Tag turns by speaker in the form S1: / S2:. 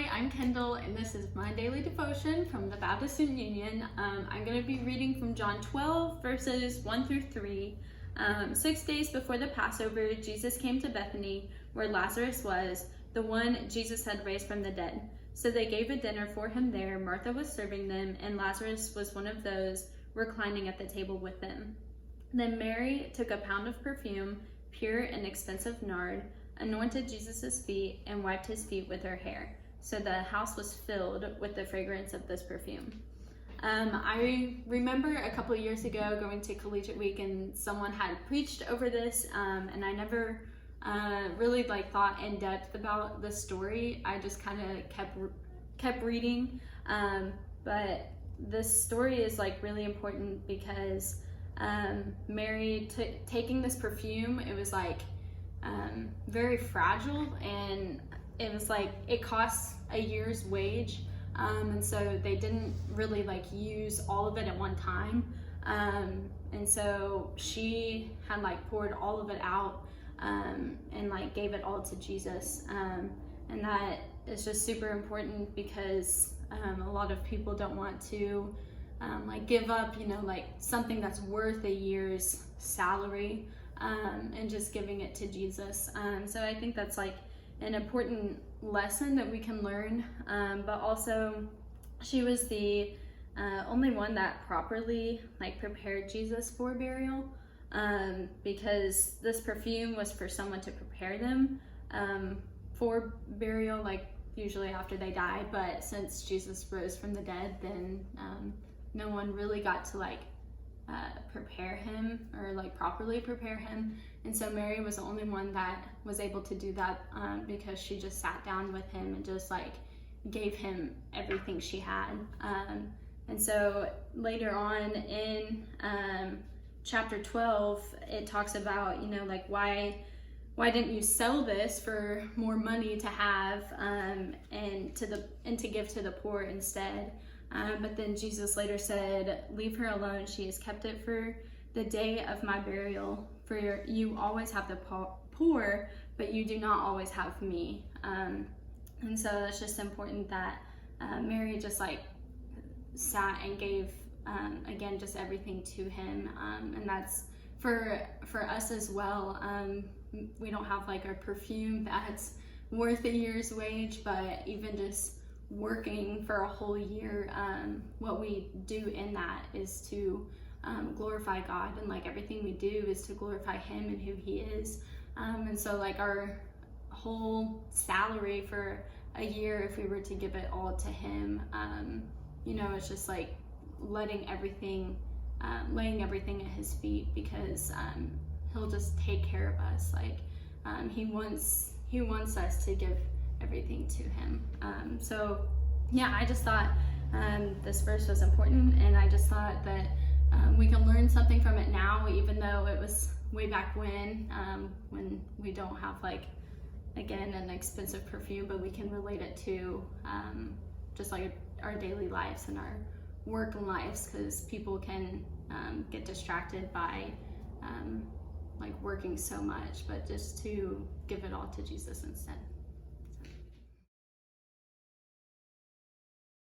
S1: Hi, I'm Kyndall, and this is my daily devotion from the Baptist Student Union. I'm going to be reading from John 12, verses 1 through 3. 6 days before the Passover, Jesus came to Bethany, where Lazarus was, the one Jesus had raised from the dead. So they gave a dinner for him there. Martha was serving them, and Lazarus was one of those reclining at the table with them. Then Mary took a pound of perfume, pure and expensive nard, anointed Jesus' feet, and wiped his feet with her hair. So the house was filled with the fragrance of this perfume. I remember a couple of years ago going to Collegiate Week, and someone had preached over this, and I never really thought in depth about the story. I just kind of kept reading, but this story is really important because Mary taking this perfume, it was very fragile, and it was it costs a year's wage, and so they didn't really use all of it at one time, and so she had poured all of it out and gave it all to Jesus, and that is just super important because a lot of people don't want to give up something that's worth a year's salary, and just giving it to Jesus. So I think that's an important lesson that we can learn, but also she was the only one that properly prepared Jesus for burial, because this perfume was for someone to prepare them for burial, usually after they die, but since Jesus rose from the dead, then no one really got to prepare him or properly prepare him. And so Mary was the only one that was able to do that, because she just sat down with him and just gave him everything she had. And so later on in chapter 12, it talks about why didn't you sell this for more money to have, and to give to the poor instead? But then Jesus later said, "Leave her alone. She has kept it for the day of my burial. For you always have the poor, but you do not always have me." And so it's just important that Mary just sat and gave again just everything to him, and that's for us as well. We don't have our perfume that's worth a year's wage, but even just working for a whole year, what we do in that is to glorify God, and everything we do is to glorify him and who he is. And so our whole salary for a year, if we were to give it all to him, it's just laying everything at his feet, because he'll just take care of us. He wants us to give everything to him. So yeah, I just thought this verse was important, and I just thought that we can learn something from it now, even though it was way back when we don't have again an expensive perfume, but we can relate it to just our daily lives and our work lives, because people can get distracted by working so much, but just to give it all to Jesus instead.